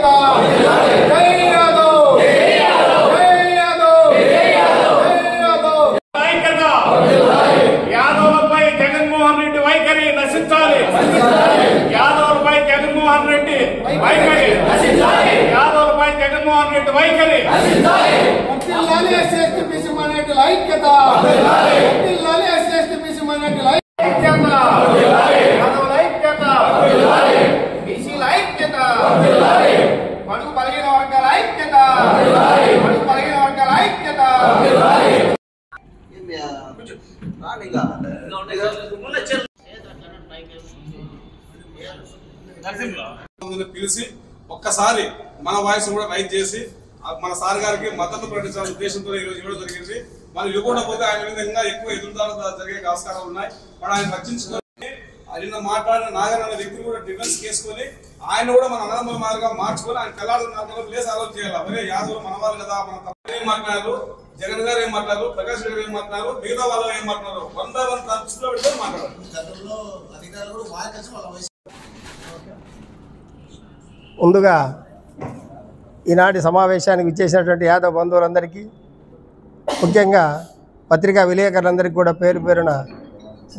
ఐక్యత జై యాదవ్ జై యాదవ్ జై యాదవ్ ఐక్యత యాదవ్లపై జగన్మోహన్ రెడ్డి వైఖరి నశించాలి యాదవ్లపై జగన్మోహన్ రెడ్డి వైఖరి నశించాలి యాదవ్లపై జగన్మోహన్ రెడ్డి వైఖరి నశించాలి వర్ధిల్లాలి ఎస్సీ బీసీ మైనారిటీల ఐక్యత వర్ధిల్లాలి ఎస్సీ బీసీ మైనారిటీల ఐక్యత యాదవ్ల ఐక్యత బీసీల ఐక్యత బడుగు బలహీన వర్గాల ఐక్యత బడుగు బలహీన వర్గాల ఐక్యత పిలిచి ఒక్కసారి మన వాయిస్ కూడా రైజ్ చేసి మన సార్ గారికి మద్దతు ప్రకటించాలనే ఉద్దేశంతో ఈరోజు ఇవ్వడం జరిగింది. మనం ఇవ్వకపోతే ఆయన మీద ఇంకా ఎక్కువ ఎదురుదాడులు జరిగే ఆస్కారాలు ఉన్నాయి. మనం ఆయన రక్షించుకొని ఆయన మాట్లాడిన నాగర్ అనే వ్యక్తిని కూడా డిఫెన్స్ చేసుకొని ఆయన కూడా మన అన్నదమ్ముల మార్గంగా మార్చుకొని ఆయన తెల్లాడుతున్న ప్లేస్ ఆలోచన చేయాలి. అవే యాదవ్ మన వాళ్ళు కదా, మన తప్ప ఏం మాట్లాడారు, జగన్ గారు ఏం మాట్లాడారు, ప్రకాష్ గారు ఏం మాట్లాడారు, మిగతా వాళ్ళు ఏం మాట్లాడారు, 1 దృష్టిలో పెట్టుకొని మాట్లాడారు. ముందుగా ఈనాటి సమావేశానికి విచ్చేసినటువంటి యాదవ్ బంధువులందరికీ, ముఖ్యంగా పత్రికా విలేకరులందరికీ కూడా పేరు పేరున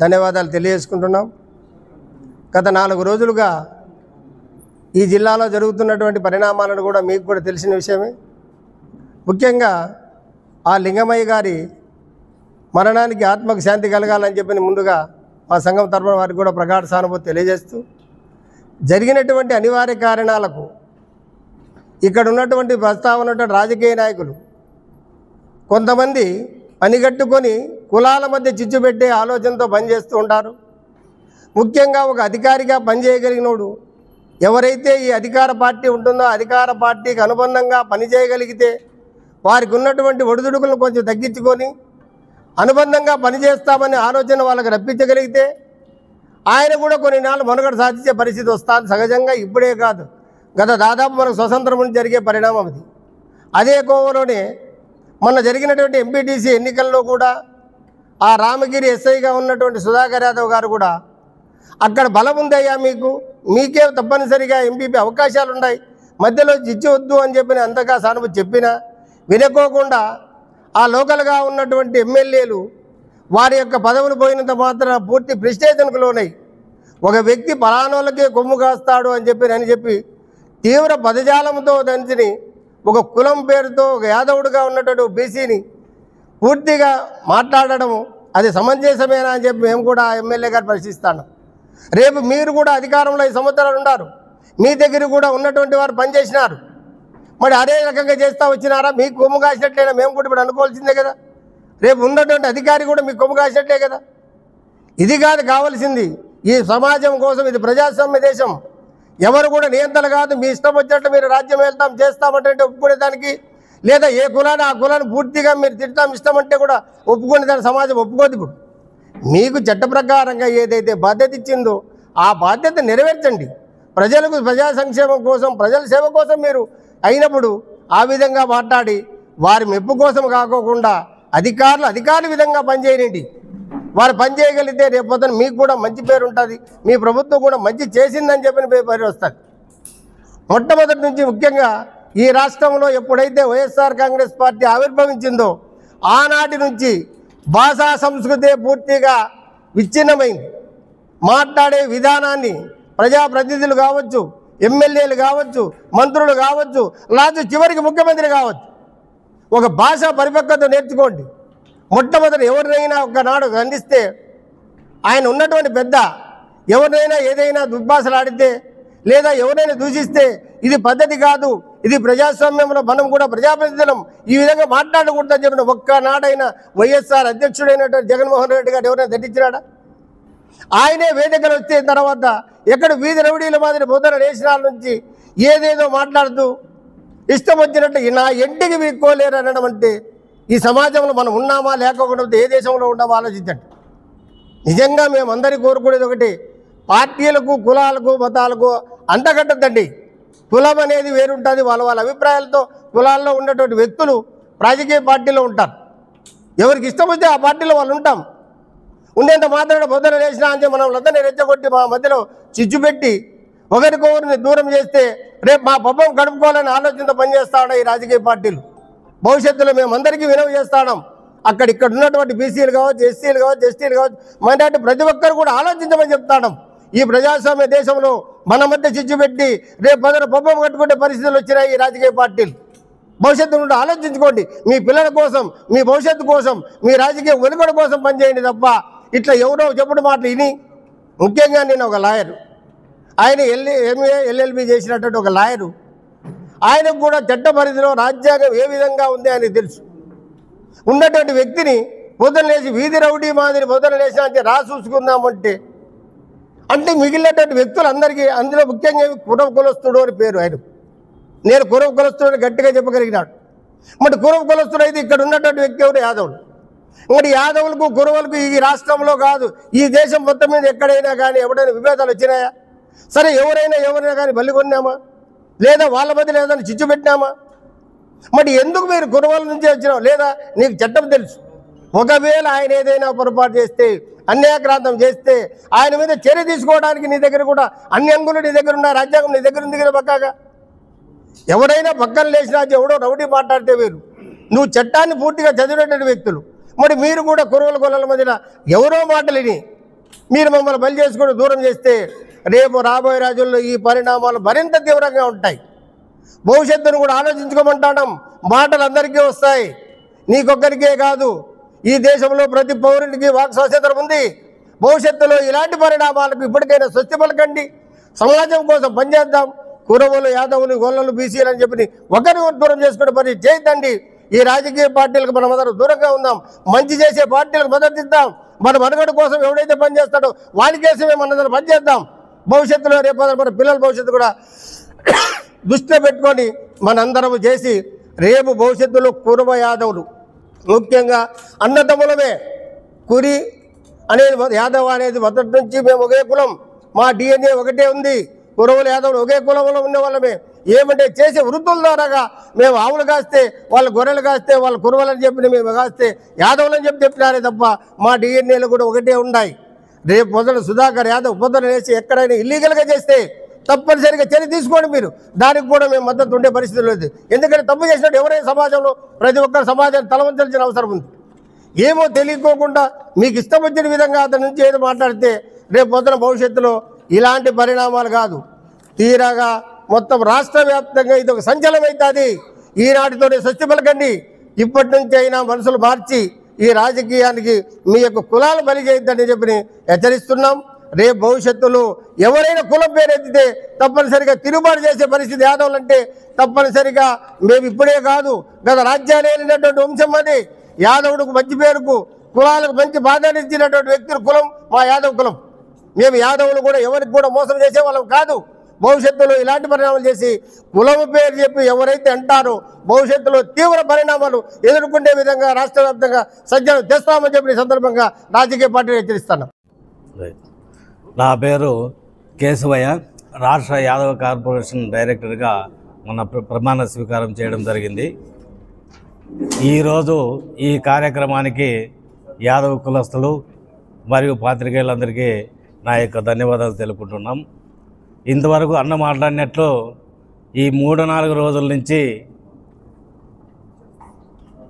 ధన్యవాదాలు తెలియజేసుకుంటున్నాం. గత 4 రోజులుగా ఈ జిల్లాలో జరుగుతున్నటువంటి పరిణామాలను కూడా మీకు కూడా తెలిసిన విషయమే. ముఖ్యంగా ఆ లింగమయ్య గారి మరణానికి ఆత్మకు శాంతి కలగాలని చెప్పి ముందుగా మా సంఘం తరపున వారికి కూడా ప్రగాఢ సానుభూతి తెలియజేస్తూ, జరిగినటువంటి అనివార్య కారణాలకు ఇక్కడ ఉన్నటువంటి ప్రస్తావన రాజకీయ నాయకులు కొంతమంది పనిగట్టుకొని కులాల మధ్య చిచ్చు పెట్టే ఆలోచనతో పనిచేస్తూ ఉంటారు. ముఖ్యంగా ఒక అధికారిగా పనిచేయగలిగినోడు ఎవరైతే ఈ అధికార పార్టీ ఉంటుందో అధికార పార్టీకి అనుబంధంగా పనిచేయగలిగితే వారికి ఉన్నటువంటి ఒడిదుడుకులను కొంచెం తగ్గించుకొని అనుబంధంగా పనిచేస్తామనే ఆలోచన వాళ్ళకి రప్పించగలిగితే ఆయన కూడా కొన్ని నాళ్ళు మనుగడ సాధించే పరిస్థితి వస్తుంది. సహజంగా ఇప్పుడే కాదు, గత దాదాపు మనకు స్వతంత్రం నుంచి జరిగే పరిణామం అది. అదే కోవలోనే మొన్న జరిగినటువంటి ఎంపీటీసీ ఎన్నికల్లో కూడా ఆ రామగిరి ఎస్ఐగా ఉన్నటువంటి సుధాకర్ యాదవ్ గారు కూడా అక్కడ బలం ఉందయ్యా, మీకే తప్పనిసరిగా ఎంపీపీ అవకాశాలు ఉన్నాయి, మధ్యలో చిచ్చవద్దు అని చెప్పిన అంతగా సానుభూతి చెప్పినా వినుకోకుండా ఆ లోకల్గా ఉన్నటువంటి ఎమ్మెల్యేలు వారి యొక్క పదవులు పోయినంత మాత్రం పూర్తి ప్రెస్టేషన్కు లోనై ఒక వ్యక్తి పలానోళ్ళకే కొమ్ము కాస్తాడు అని చెప్పి తీవ్ర పదజాలంతో దంచిని ఒక కులం పేరుతో ఒక యాదవుడిగా ఉన్నటువంటి బీసీని పూర్తిగా మాట్లాడడము అది సమంజసమేనా అని చెప్పి మేము కూడా ఎమ్మెల్యే గారు ప్రశ్నిస్తాను. రేపు మీరు కూడా అధికారంలో 5 సంవత్సరాలు ఉన్నారు, మీ దగ్గర కూడా ఉన్నటువంటి వారు పనిచేసినారు, మరి అదే రకంగా చేస్తూ వచ్చినారా? మీకు కొమ్ము కాసినట్లయినా మేము కూడా ఇప్పుడు అనుకోవాల్సిందే కదా. రేపు ఉన్నటువంటి అధికారి కూడా మీకు కొమ్ము కాసినట్లే కదా. ఇది కాదు కావాల్సింది. ఈ సమాజం కోసం, ఇది ప్రజాస్వామ్య దేశం, ఎవరు కూడా నియంత్రణ కాదు. మీ ఇష్టం వచ్చినట్లు మీరు రాజ్యం వెళ్తాం చేస్తామంటే ఒప్పుకునేదానికి, లేదా ఏ కులాన్ని ఆ కులాన్ని పూర్తిగా మీరు తిడతాం ఇష్టమంటే కూడా ఒప్పుకునేదానికి సమాజం ఒప్పుకోదు. ఇప్పుడు మీకు చట్ట ప్రకారంగా ఏదైతే బాధ్యత ఇచ్చిందో ఆ బాధ్యత నెరవేర్చండి. ప్రజలకు ప్రజా సంక్షేమం కోసం, ప్రజల సేవ కోసం మీరు అయినప్పుడు ఆ విధంగా మాట్లాడి వారి మెప్పు కోసం కాకోకుండా అధికారుల విధంగా పనిచేయండి. వారు పనిచేయగలిగితే రేపొద్దున మీకు కూడా మంచి పేరు ఉంటుంది, మీ ప్రభుత్వం కూడా మంచి చేసిందని చెప్పిన పేరు వస్తుంది. మొట్టమొదటి నుంచి ముఖ్యంగా ఈ రాష్ట్రంలో ఎప్పుడైతే వైఎస్ఆర్ కాంగ్రెస్ పార్టీ ఆవిర్భవించిందో ఆనాటి నుంచి భాషా సంస్కృతి పూర్తిగా విచ్ఛిన్నమైంది. మాట్లాడే విధానాన్ని ప్రజాప్రతినిధులు కావచ్చు, ఎమ్మెల్యేలు కావచ్చు, మంత్రులు కావచ్చు, లాస్ట్ చివరికి ముఖ్యమంత్రి కావచ్చు, ఒక భాషా పరిపక్వత నేర్చుకోండి. మొట్టమొదటి ఎవరినైనా ఒకనాడు ఖండిస్తే ఆయన ఉన్నటువంటి పెద్ద ఎవరినైనా ఏదైనా దుర్భాషలాడితే లేదా ఎవరైనా దూషిస్తే ఇది పద్ధతి కాదు, ఇది ప్రజాస్వామ్యంలో మనం కూడా ప్రజాప్రతినిధులం, ఈ విధంగా మాట్లాడకూడదని చెప్పిన ఒక్కనాడైనా వైఎస్ఆర్ అధ్యక్షుడైనటువంటి జగన్మోహన్ రెడ్డి గారు ఎవరైనా దట్టించినాడా? ఆయనే వేదికలు వచ్చిన తర్వాత ఎక్కడ వీధి రౌడీల మాదిరి బోధన నేషనాల నుంచి ఏదేదో మాట్లాడుతూ ఇష్టం వచ్చినట్టు నా ఇంటికి వీక్కోలేరు అనడం అంటే ఈ సమాజంలో మనం ఉన్నామా లేకపోతే ఏ దేశంలో ఉన్నామో ఆలోచించండి. నిజంగా మేము అందరి కోరుకునేది ఒకటి, పార్టీలకు కులాలకు మతాలకు అంటగట్టద్దండి. కులం అనేది వేరుంటుంది, వాళ్ళ అభిప్రాయాలతో కులాల్లో ఉన్నటువంటి వ్యక్తులు రాజకీయ పార్టీలో ఉంటారు. ఎవరికి ఇష్టం వస్తే ఆ పార్టీలో వాళ్ళు ఉంటాం. ఉండేంత మాత్రాన బోధన చేసినా అంటే మనం అందరినీ రెచ్చగొట్టి మా మధ్యలో చిచ్చు పెట్టి ఒకరికొకరిని దూరం చేస్తే రేపు మా పబ్బం గడుపుకోవాలని ఆలోచనతో పనిచేస్తాడు ఈ రాజకీయ పార్టీలు. భవిష్యత్తులో మేమందరికీ వినవి చేస్తాం. ఇక్కడ ఉన్నటువంటి బీసీలు కావచ్చు, ఎస్సీలు కావచ్చు, ఎస్టీలు కావచ్చు, మైనార్టీ ప్రతి ఒక్కరు కూడా ఆలోచించమని చెప్తాం. ఈ ప్రజాస్వామ్య దేశంలో మన మధ్య చిచ్చు పెట్టి రేపు మొదలు పబ్బం కట్టుకునే పరిస్థితులు వచ్చినాయి ఈ రాజకీయ పార్టీలు. భవిష్యత్తు నుండి ఆలోచించుకోండి. మీ పిల్లల కోసం, మీ భవిష్యత్తు కోసం, మీ రాజకీయ వెలుగడ కోసం పనిచేయండి తప్ప ఇట్లా ఎవరో చెప్పుడు మాటలు విని. ముఖ్యంగా నేను ఒక లాయరు, ఆయన ఎంఏ ఎల్ఎల్బి చేసినటువంటి ఒక లాయరు. ఆయనకు కూడా చట్ట పరిధిలో రాజ్యాంగం ఏ విధంగా ఉంది ఆయనకు తెలుసు. ఉన్నటువంటి వ్యక్తిని పొద్దున లేచి వీధి రౌడీ మాదిరి పొద్దున లేచి అంటే చూసుకుందామంటే అంటే మిగిలినటువంటి వ్యక్తులందరికీ అందులో ముఖ్యంగా కురవ కులస్తుడు అని పేరు ఆయన. నేను కురవ కులస్తుడు అని గట్టిగా చెప్పగలిగినాడు. మరి కురవ కులస్తుడు అయితే ఇక్కడ ఉన్నటువంటి వ్యక్తి ఎవరు? యాదవులు. మరి యాదవులకు కురవలకు ఈ రాష్ట్రంలో కాదు, ఈ దేశం మొత్తం మీద ఎక్కడైనా కానీ ఎవడైనా విభేదాలు వచ్చినాయా? సరే, ఎవరైనా కానీ బలి కొన్నామా? లేదా వాళ్ళ మధ్యలో ఏదైనా చిచ్చు పెట్టినామా? మరి ఎందుకు మీరు కురవల నుంచి వచ్చినావు? లేదా నీకు చట్టం తెలుసు. ఒకవేళ ఆయన ఏదైనా పొరపాటు చేస్తే, అన్యాక్రాంతం చేస్తే ఆయన మీద చర్య తీసుకోవడానికి నీ దగ్గర కూడా అన్ని అంగులు నీ దగ్గర ఉన్న రాజ్యాంగం నీ దగ్గర ఉంది కదా పక్కాగా. ఎవరైనా పక్కన లేచినా ఎవడో రౌడీ మాట్లాడితే వేరు, నువ్వు చట్టాన్ని పూర్తిగా చదివినటువంటి వ్యక్తులు. మరి మీరు కూడా కురవల గొల్లల మధ్యన ఎవరో మాటలిని మీరు మమ్మల్ని బలి చేసుకుని దూరం చేస్తే రేపు రాబోయే రోజుల్లో ఈ పరిణామాలు మరింత తీవ్రంగా ఉంటాయి. భవిష్యత్తును కూడా ఆలోచించుకోమంటాం. మాటలు అందరికీ వస్తాయి, నీకొక్కరికే కాదు. ఈ దేశంలో ప్రతి పౌరునికి వాక్ స్వాతంత్రం ఉంది. భవిష్యత్తులో ఇలాంటి పరిణామాలకు ఇప్పటికైనా స్వస్తి పలకండి. సమాజం కోసం పనిచేద్దాం. కురవులు, యాదవులు, గొల్లలు, బీసీలు అని చెప్పి ఒకరిని దూరం చేసుకునే పని చేయొద్దండి. ఈ రాజకీయ పార్టీలకు మనం అందరం దూరంగా ఉందాం. మంచి చేసే పార్టీలకు మద్దతు ఇద్దాం. మన మనుగడ కోసం ఎవడైతే పనిచేస్తాడో వాడికేసమే మనందరం పనిచేద్దాం. భవిష్యత్తులో రేపు మన పిల్లల భవిష్యత్తు కూడా దృష్టిలో పెట్టుకొని మనందరం చేసి రేపు భవిష్యత్తులో కురవ యాదవులు ముఖ్యంగా అన్నదమ్ములమే. కురి అనేది యాదవ్ అనేది మొదటి నుంచి మేము ఒకే కులం, మా DNA ఒకటే ఉంది. కురవులు యాదవులు ఒకే కులంలో ఉన్న వాళ్ళమే. ఏమంటే చేసే వృత్తుల ద్వారాగా మేము ఆవులు కాస్తే వాళ్ళు గొర్రెలు కాస్తే వాళ్ళు కురవలని చెప్పి మేము కాస్తే యాదవులని చెప్పినారే తప్ప మా DNAలు కూడా ఒకటే ఉన్నాయి. రేపు మొదలు సుధాకర్ యాదవ్ పొద్దున వేసి ఎక్కడైనా ఇల్లీగల్గా చేస్తే తప్పనిసరిగా చర్య తీసుకోండి. మీరు దానికి కూడా మేము మద్దతు ఉండే పరిస్థితి లేదు. ఎందుకంటే తప్పు చేసినట్టు ఎవరైనా సమాజంలో ప్రతి ఒక్కరు సమాజాన్ని తలవంచాల్సిన అవసరం ఉంది. ఏమో తెలియకోకుండా మీకు ఇష్టం వచ్చిన విధంగా అతని నుంచి ఏదో మాట్లాడితే రేపు పొద్దున భవిష్యత్తులో ఇలాంటి పరిణామాలు కాదు, తీరాగా మొత్తం రాష్ట్ర వ్యాప్తంగా ఇది ఒక సంచలనం అవుతుంది. ఈనాటితోనే స్వస్తి పలకండి. ఇప్పటి నుంచి అయినా మనసులు మార్చి ఈ రాజకీయానికి మీ యొక్క కులాలు బలి చేయొద్దని చెప్పి హెచ్చరిస్తున్నాం. రేపు భవిష్యత్తులో ఎవరైనా కులం పేరెత్తితే తప్పనిసరిగా తిరుగుబాటు చేసే పరిస్థితి యాదవులు అంటే తప్పనిసరిగా మేము ఇప్పుడే కాదు గత రాజ్యాలు వెళ్ళినటువంటి వంశం అది. యాదవుడికి మంచి పేరుకు కులాలకు మంచి ప్రాధాన్యత ఇచ్చినటువంటి వ్యక్తుల కులం మా యాదవ్ కులం. మేము యాదవులు కూడా ఎవరికి కూడా మోసం చేసే వాళ్ళం కాదు. భవిష్యత్తులో ఇలాంటి పరిణామాలు చేసి కులం పేరు చెప్పి ఎవరైతే అంటారో భవిష్యత్తులో తీవ్ర పరిణామాలు ఎదుర్కొనే విధంగా రాష్ట్ర వ్యాప్తంగా సజ్జనం తెస్తామని చెప్పిన సందర్భంగా రాజకీయ పార్టీలు హెచ్చరిస్తున్నాం. నా పేరు కేశవయ్య, రాష్ట్ర యాదవ కార్పొరేషన్ డైరెక్టర్గా మన ప్రమాణ స్వీకారం చేయడం జరిగింది. ఈరోజు ఈ కార్యక్రమానికి యాదవ కులస్తులు మరియు పాత్రికేయులందరికీ నా యొక్క ధన్యవాదాలు తెలుపుకుంటున్నాం. ఇంతవరకు అన్న మాట్లాడినట్లు ఈ 3-4 రోజుల నుంచి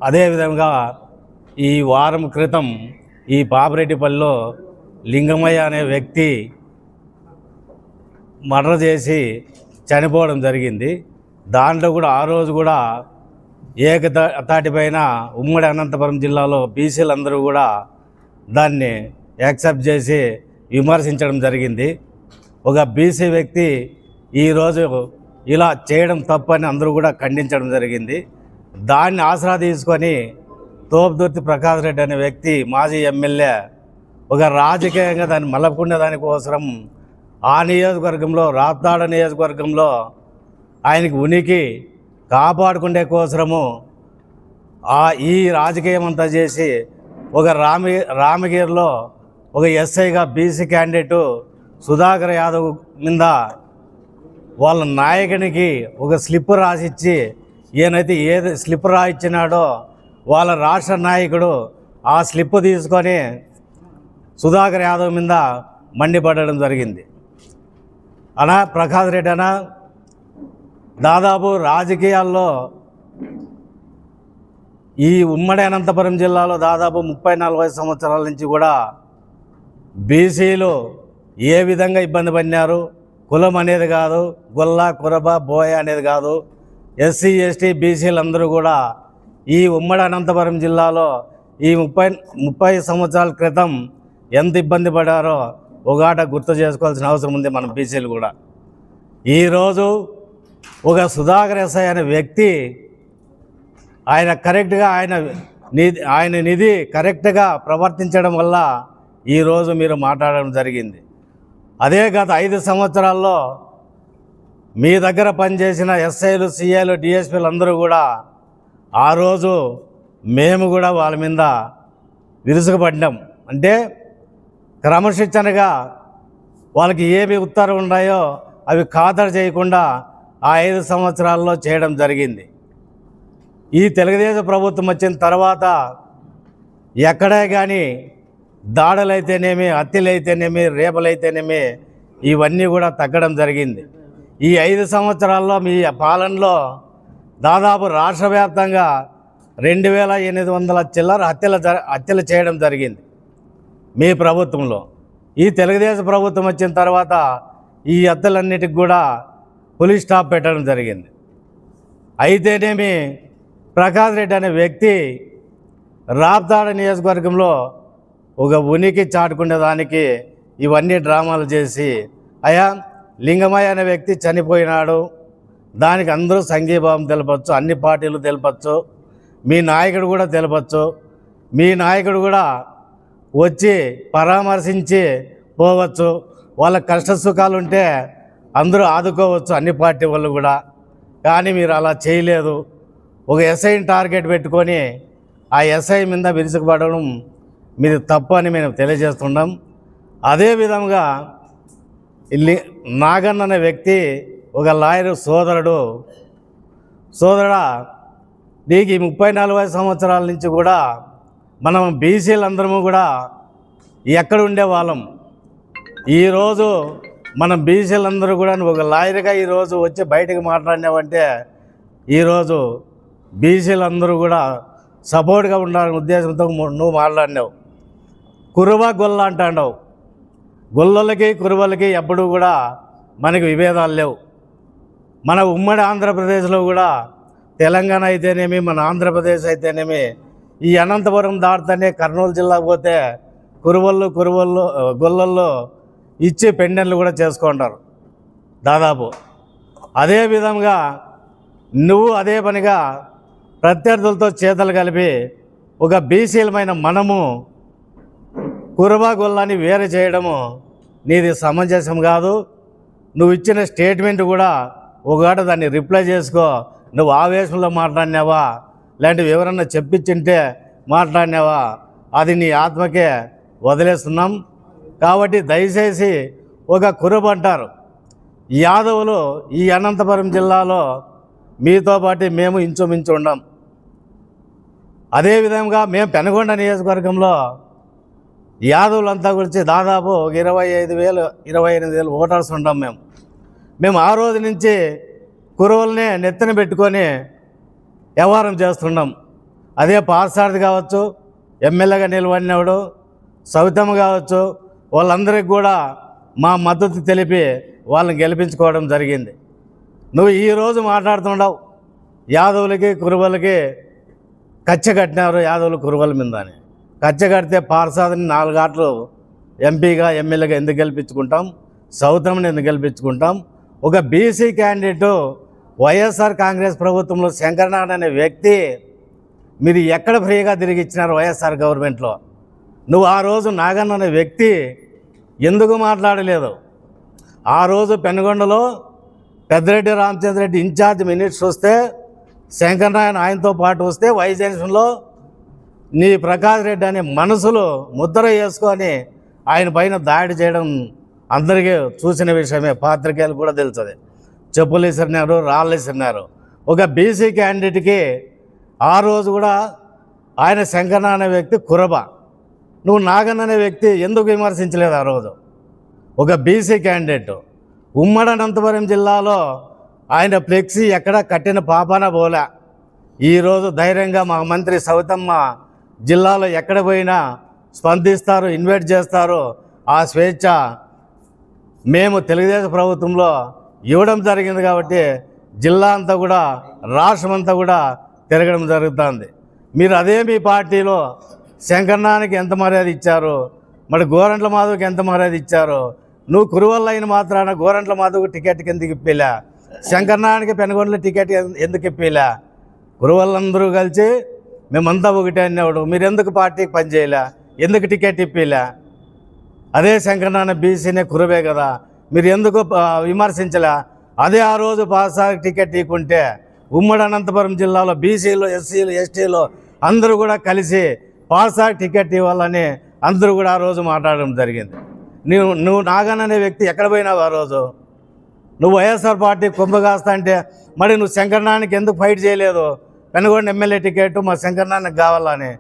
అదేవిధంగా ఈ వారం క్రితం ఈ పాపిరెడ్డిపల్లిలో లింగమయ్య అనే వ్యక్తి మర్డర్ చేసి చనిపోవడం జరిగింది. దాంట్లో కూడా ఆ రోజు కూడా ఏకతాటిపైన ఉమ్మడి అనంతపురం జిల్లాలో బీసీలందరూ కూడా దాన్ని యాక్సెప్ట్ చేసి విమర్శించడం జరిగింది. ఒక బీసీ వ్యక్తి ఈరోజు ఇలా చేయడం తప్పని అందరూ కూడా ఖండించడం జరిగింది. దాన్ని ఆసరా తీసుకొని తోపుదుర్తి ప్రకాష్ రెడ్డి అనే వ్యక్తి మాజీ ఎమ్మెల్యే ఒక రాజకీయంగా దాన్ని మలపుకునే దానికోసం ఆ నియోజకవర్గంలో రాప్తాడ నియోజకవర్గంలో ఆయనకి ఉనికి కాపాడుకునే కోసము ఈ రాజకీయం అంతా చేసి ఒక రామగిరిలో ఒక ఎస్ఐగా బీసీ క్యాండిడేటు సుధాకర్ యాదవ్ మీద వాళ్ళ నాయకునికి ఒక స్లిప్ రాసిచ్చి ఈయనైతే ఏది స్లిప్ రాసిచ్చినాడో వాళ్ళ రాష్ట్ర నాయకుడు ఆ స్లిప్ తీసుకొని సుధాకర్ యాదవ్ మీద మండిపడడం జరిగింది. ప్రకాష్ రెడ్డి దాదాపు రాజకీయాల్లో ఈ ఉమ్మడి అనంతపురం జిల్లాలో దాదాపు 30-40 సంవత్సరాల నుంచి కూడా బీసీలు ఏ విధంగా ఇబ్బంది పడినారు. కులం అనేది కాదు, గొల్ల కురబ బోయ అనేది కాదు, ఎస్సీ ఎస్టీ బీసీలు అందరూ కూడా ఈ ఉమ్మడి అనంతపురం జిల్లాలో ఈ 30 సంవత్సరాల క్రితం ఎంత ఇబ్బంది పడారో ఒకట గుర్తు చేసుకోవాల్సిన అవసరం ఉంది మన బీసీలు కూడా. ఈరోజు ఒక సుధాకర్ ఎస్ఐ అనే వ్యక్తి ఆయన కరెక్ట్గా ఆయన నిధి కరెక్ట్గా ప్రవర్తించడం వల్ల ఈరోజు మీరు మాట్లాడడం జరిగింది. అదే గత 5 సంవత్సరాల్లో మీ దగ్గర పనిచేసిన ఎస్ఐలు సిఐలు డిఎస్పీలు అందరూ కూడా ఆ రోజు మేము కూడా వాళ్ళ మీద విరుసుకుపడ్డాం. అంటే క్రమశిక్షణగా వాళ్ళకి ఏమి ఉత్తర్వులు ఉన్నాయో అవి ఖాతరు చేయకుండా ఆ 5 సంవత్సరాల్లో చేయడం జరిగింది. ఈ తెలుగుదేశం ప్రభుత్వం వచ్చిన తర్వాత ఎక్కడే కానీ దాడులైతేనేమి, హత్యలైతేనేమి, రేపలైతేనేమి ఇవన్నీ కూడా తగ్గడం జరిగింది. ఈ 5 సంవత్సరాల్లో మీ పాలనలో దాదాపు రాష్ట్ర వ్యాప్తంగా 2800 చిల్లర హత్యలు చేయడం జరిగింది మీ ప్రభుత్వంలో. ఈ తెలుగుదేశం ప్రభుత్వం వచ్చిన తర్వాత ఈ హత్యలన్నిటికి కూడా పోలీస్ స్టాప్ పెట్టడం జరిగింది. అయితేనేమి ప్రకాష్ రెడ్డి అనే వ్యక్తి రాప్తాడు నియోజకవర్గంలో ఒక ఉనికి చాటుకునే దానికి ఇవన్నీ డ్రామాలు చేసి, అయ్యా లింగమయ్య అనే వ్యక్తి చనిపోయినాడు, దానికి అందరూ సంఘీభావం తెలపచ్చు, అన్ని పార్టీలు తెలపచ్చు, మీ నాయకుడు కూడా తెలపచ్చు, మీ నాయకుడు కూడా వచ్చి పరామర్శించి పోవచ్చు, వాళ్ళ కష్ట సుఖాలు ఉంటే అందరూ ఆదుకోవచ్చు అన్ని పార్టీ వాళ్ళు కూడా. కానీ మీరు అలా చేయలేదు. ఒక ఎస్ఐని టార్గెట్ పెట్టుకొని ఆ ఎస్ఐ మీద విరుచుకుపడడం మీది తప్పు అని మేము తెలియజేస్తున్నాం. అదేవిధంగా నాగన్న అనే వ్యక్తి ఒక లాయరు సోదరుడా నీకు ఈ 30-40 సంవత్సరాల నుంచి కూడా మనం బీసీలందరము కూడా ఎక్కడ ఉండేవాళ్ళం. ఈరోజు మనం బీసీలందరూ కూడా నువ్వు ఒక లాయర్గా ఈరోజు వచ్చి బయటకు మాట్లాడినావంటే ఈరోజు బీసీలందరూ కూడా సపోర్ట్గా ఉండాలనే ఉద్దేశంతో నువ్వు మాట్లాడినావు. కురువ గొల్ల అంటావు. గొల్లలకి కురువలకి ఎప్పుడూ కూడా మనకి విభేదాలు లేవు. మన ఉమ్మడి ఆంధ్రప్రదేశ్లో కూడా తెలంగాణ అయితేనేమి, మన ఆంధ్రప్రదేశ్ అయితేనేమి, ఈ అనంతపురం దాటుతూనే కర్నూలు జిల్లాకు పోతే గొల్లల్లో ఇచ్చి పెండెన్లు కూడా చేసుకుంటారు దాదాపు. అదే విధంగా నువ్వు అదే పనిగా ప్రత్యర్థులతో చేతలు కలిపి ఒక బీసీలమైన మనము కురుబా గొల్లాన్ని వేరు చేయడము నీది సమంజసం కాదు. నువ్వు ఇచ్చిన స్టేట్మెంట్ కూడా ఒకటి దాన్ని రిప్లై చేసుకో. నువ్వు ఆవేశంలో మాట్లాడినావా, లేదంటే ఎవరన్నా చెప్పించింటే మాట్లాడినావా, అది నీ ఆత్మకే వదిలేస్తున్నాం. కాబట్టి దయచేసి ఒక కురుబ అంటారు యాదవులు ఈ అనంతపురం జిల్లాలో మీతో పాటు మేము ఇంచుమించు ఉన్నాం. అదేవిధంగా మేము పెనుగొండ నియోజకవర్గంలో యాదవులంతా గురించి దాదాపు 25,000-28,000 ఓటర్స్ ఉంటాం. మేము ఆ రోజు నుంచి కురువల్ని నెత్తిన పెట్టుకొని వ్యవహారం చేస్తున్నాం. అదే పార్సారథి కావచ్చు, ఎమ్మెల్యేగా నిలబడినవాడు సవితమ్మ కావచ్చు, వాళ్ళందరికీ కూడా మా మద్దతు తెలిపి వాళ్ళని గెలిపించుకోవడం జరిగింది. నువ్వు ఈరోజు మాట్లాడుతుండవు యాదవులకి కురువలకి కచ్చ కట్టినారు యాదవులు కురువల మీద అని. కచ్చ కడితే పార్సారథిని 4 ఆటలు ఎంపీగా ఎమ్మెల్యేగా ఎందుకు గెలిపించుకుంటాం, సౌతమ్మని ఎందుకు గెలిపించుకుంటాం? ఒక బీసీ క్యాండిడేటు వైఎస్ఆర్ కాంగ్రెస్ ప్రభుత్వంలో శంకరనారాయణ అనే వ్యక్తి మీరు ఎక్కడ ఫ్రీగా తిరిగి ఇచ్చినారు వైఎస్ఆర్ గవర్నమెంట్లో? నువ్వు ఆ రోజు నాగన్న అనే వ్యక్తి ఎందుకు మాట్లాడలేదు? ఆ రోజు పెనుగొండలో పెద్దిరెడ్డి రామచంద్రరెడ్డి ఇన్ఛార్జ్ మినిస్టర్ వస్తే శంకరనారాయణ ఆయనతో పాటు వస్తే వైజాగ్లో నీ ప్రకాష్ రెడ్డి అనే మనసులో ముద్ర వేసుకొని ఆయన పైన దాడి చేయడం అందరికీ చూసిన విషయమే, పాత్రికేయులు కూడా తెలుస్తుంది. చెప్పులు ఇసిరినారు, రాళ్ళు ఇసిరినారు. ఒక బీసీ క్యాండిడేట్కి ఆ రోజు కూడా ఆయన శంకరనారాయణ అనే వ్యక్తి కురబ, నువ్వు నాగన్న అనే వ్యక్తి ఎందుకు విమర్శించలేదు? ఆ రోజు ఒక బీసీ క్యాండిడేట్ ఉమ్మడి అనంతపురం జిల్లాలో ఆయన ఫ్లెక్సీ ఎక్కడ కట్టిన పాపాన పోలే. ఈరోజు ధైర్యంగా మా మంత్రి సవితమ్మ జిల్లాలో ఎక్కడ పోయినా స్పందిస్తారు, ఇన్వైట్ చేస్తారు. ఆ స్వేచ్ఛ మేము తెలుగుదేశం ప్రభుత్వంలో ఇవ్వడం జరిగింది కాబట్టి జిల్లా అంతా కూడా రాష్ట్రం అంతా కూడా తిరగడం జరుగుతుంది. మీరు అదే మీ పార్టీలో శంకర్నానికి ఎంత మర్యాద ఇచ్చారు, మరి గోరంట్ల మాధవ్కి ఎంత మర్యాద ఇచ్చారు. నువ్వు కురువల్ల అయిన మాత్రాన గోరంట్ల మాధవ్కి టికెట్కి ఎందుకు ఇప్పిలా, శంకర్నానికి పెనుగొండల టికెట్ ఎందుకు ఇప్పిలా? కురువల్లందరూ కలిసి మేమంతా ఒకటే అన్నవాడు. మీరు ఎందుకు పార్టీకి పనిచేయలే, ఎందుకు టికెట్ ఇప్పిలా? అదే శంకర్నారాయణ బీసీనే కురువే కదా, మీరు ఎందుకు విమర్శించలే? అదే ఆ రోజు పాసాకి టికెట్ ఇవ్వకుంటే ఉమ్మడి అనంతపురం జిల్లాలో బీసీలు, ఎస్సీలు, ఎస్టీలు అందరూ కూడా కలిసి పాసాకి టికెట్ ఇవ్వాలని అందరూ కూడా ఆ రోజు మాట్లాడడం జరిగింది. నువ్వు నాగన్ అనే వ్యక్తి ఎక్కడ పోయినావు? ఆ రోజు నువ్వు వైఎస్ఆర్ పార్టీ కుంభగాస్తా అంటే మరి నువ్వు శంకర్నారాయణకి ఎందుకు ఫైట్ చేయలేదు? పెనుగొండ ఎమ్మెల్యే టికెట్ మా శంకర్నారాయణకి కావాలని.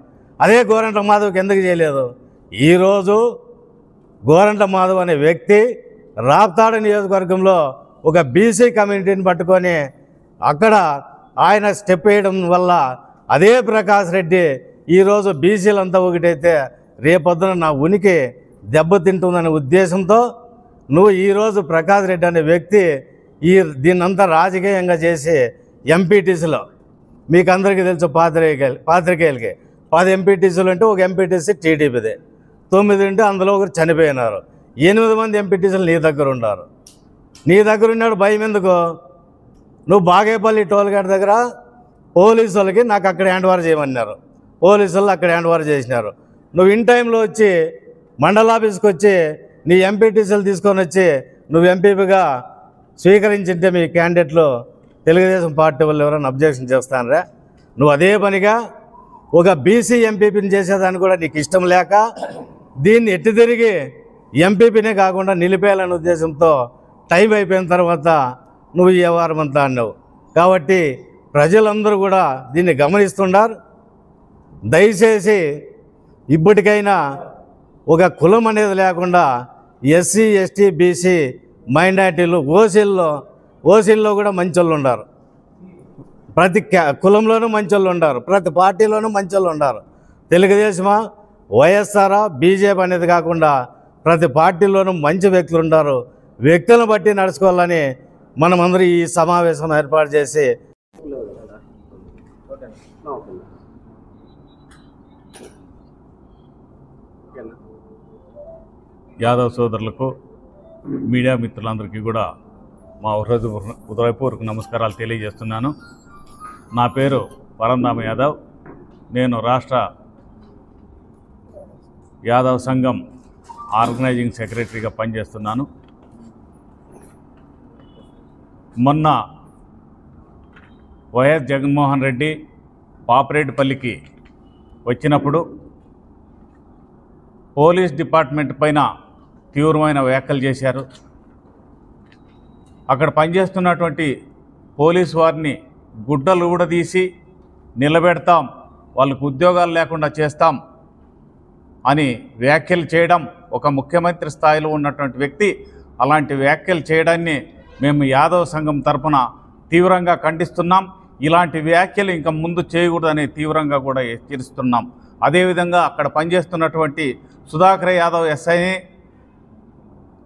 అదే గోరంట్ల మాధవ్కి ఎందుకు చేయలేదు? ఈరోజు గోరంట్ల మాధవ్ అనే వ్యక్తి రాప్తాడు నియోజకవర్గంలో ఒక బీసీ కమ్యూనిటీని పట్టుకొని అక్కడ ఆయన స్టెప్ వేయడం వల్ల అదే ప్రకాష్ రెడ్డి ఈరోజు బీసీలంతా ఒకటైతే రేపొద్దున నా ఉనికి దెబ్బతింటుందనే ఉద్దేశంతో నువ్వు ఈరోజు ప్రకాష్ రెడ్డి అనే వ్యక్తి దీన్నంతా రాజకీయంగా చేసి ఎంపీటీసీలో మీకు అందరికీ తెలుసు, పాత్రికేయులకి 10 ఎంపీటీసీలు అంటే ఒక ఎంపీటీసీ టీడీపీదే, 9 ఉంటే అందులో ఒకరు చనిపోయినారు. 8 మంది ఎంపీటీసీలు నీ దగ్గర ఉన్నారు. నీ దగ్గర ఉన్నాడు భయం ఎందుకు? నువ్వు బాగేపల్లి టోల్గేట్ దగ్గర పోలీసు వాళ్ళకి నాకు అక్కడ హ్యాండ్ ఓవర్ చేయమన్నారు, పోలీసు వాళ్ళు అక్కడ హ్యాండ్ ఓవర్ చేసినారు. నువ్వు ఇన్ టైంలో వచ్చి మండల ఆఫీస్కి వచ్చి నీ ఎంపీటీసీలు తీసుకొని వచ్చి నువ్వు ఎంపీపీగా స్వీకరించింటే మీ క్యాండిడేట్లు తెలుగుదేశం పార్టీ వాళ్ళు ఎవరైనా అబ్జెక్షన్ చేస్తానరా? నువ్వు అదే పనిగా ఒక బీసీ ఎంపీపీని చేసేదాన్ని కూడా నీకు ఇష్టం లేక దీన్ని ఎట్టి తిరిగి ఎంపీపీనే కాకుండా నిలిపేయాలనే ఉద్దేశంతో టైం అయిపోయిన తర్వాత నువ్వు ఈ వ్యవహారం అంతా అన్నావు. కాబట్టి ప్రజలందరూ కూడా దీన్ని గమనిస్తున్నారు. దయచేసి ఇప్పటికైనా ఒక కులం అనేది లేకుండా ఎస్సీ, ఎస్టీ, బీసీ, మైనార్టీలు, ఓసీల్లో కూడా మంచోళ్ళు ఉన్నారు. ప్రతి కులంలోనూ మంచోళ్ళు ఉన్నారు, ప్రతి పార్టీలోనూ మంచోళ్ళు ఉన్నారు. తెలుగుదేశమా, వైఎస్ఆర్, బీజేపీ అనేది కాకుండా ప్రతి పార్టీలోనూ మంచి వ్యక్తులు ఉన్నారు. వ్యక్తులను బట్టి నడుచుకోవాలని మనమందరూ ఈ సమావేశం ఏర్పాటు చేసి యాదవ్ సోదరులకు, మీడియా మిత్రులందరికీ కూడా మా హృదయపూర్వక నమస్కారాలు తెలియజేస్తున్నాను. నా పేరు పరంధామ యాదవ్. నేను రాష్ట్ర యాదవ్ సంఘం ఆర్గనైజింగ్ సెక్రటరీగా పనిచేస్తున్నాను. మొన్న వైఎస్ జగన్మోహన్ రెడ్డి పాపిరెడ్డిపల్లికి వచ్చినప్పుడు పోలీస్ డిపార్ట్మెంట్ పైన తీవ్రమైన వ్యాఖ్యలు చేశారు. అక్కడ పనిచేస్తున్నటువంటి పోలీసు వారిని గుడ్డలు ఊడదీసి నిలబెడతాం, వాళ్ళకు ఉద్యోగాలు లేకుండా చేస్తాం అని వ్యాఖ్యలు చేయడం ఒక ముఖ్యమంత్రి స్థాయిలో ఉన్నటువంటి వ్యక్తి అలాంటి వ్యాఖ్యలు చేయడాన్ని మేము యాదవ్ సంఘం తరఫున తీవ్రంగా ఖండిస్తున్నాం. ఇలాంటి వ్యాఖ్యలు ఇంకా ముందు చేయకూడదని తీవ్రంగా కూడా హెచ్చరిస్తున్నాం. అదేవిధంగా అక్కడ పనిచేస్తున్నటువంటి సుధాకర్ యాదవ్ ఎస్ఐని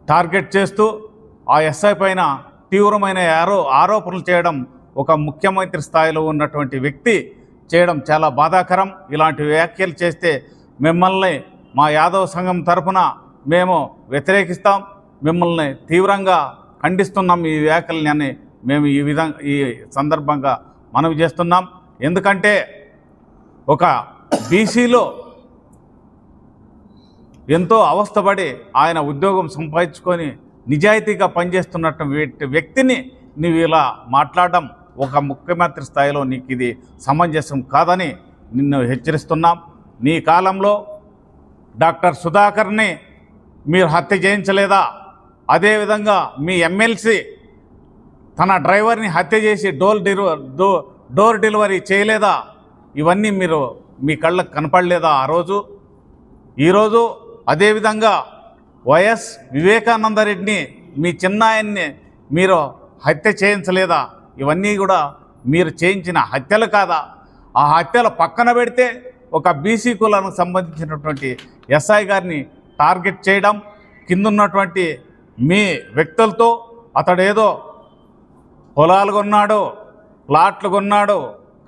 టార్గెట్ చేస్తూ ఆ ఎస్ఐ పైన తీవ్రమైన ఆరోపణలు చేయడం ఒక ముఖ్యమంత్రి స్థాయిలో ఉన్నటువంటి వ్యక్తి చేయడం చాలా బాధాకరం. ఇలాంటి వ్యాఖ్యలు చేస్తే మిమ్మల్ని మా యాదవ్ సంఘం తరఫున మేము వ్యతిరేకిస్తాం, మిమ్మల్ని తీవ్రంగా ఖండిస్తున్నాం ఈ వ్యాఖ్యలని మేము ఈ సందర్భంగా మనవి చేస్తున్నాం. ఎందుకంటే ఒక బీసీలో ఎంతో అవస్థపడి ఆయన ఉద్యోగం సంపాదించుకొని నిజాయితీగా పనిచేస్తున్నటువంటి వ్యక్తిని నువ్వు ఇలా మాట్లాడడం ఒక ముఖ్యమంత్రి స్థాయిలో నీకు ఇది సమంజసం కాదని నిన్ను హెచ్చరిస్తున్నాం. నీ కాలంలో డాక్టర్ సుధాకర్ని మీరు హత్య చేయించలేదా? అదేవిధంగా మీ ఎమ్మెల్సీ తన డ్రైవర్ని హత్య చేసి డోర్ డెలివరీ చేయలేదా? ఇవన్నీ మీరు మీ కళ్ళకు కనపడలేదా ఆ రోజు? ఈరోజు అదేవిధంగా వైఎస్ వివేకానంద రెడ్డిని మీ చిన్నాయన్ని మీరు హత్య చేయించలేదా? ఇవన్నీ కూడా మీరు చేయించిన హత్యలు కాదా? ఆ హత్యలు పక్కన పెడితే ఒక బీసీ కులానికి సంబంధించినటువంటి ఎస్ఐ గారిని టార్గెట్ చేయడం, కిందున్నటువంటి మీ వ్యక్తులతో అతడేదో పొలాలు కొన్నాడు, ప్లాట్లు కొన్నాడు,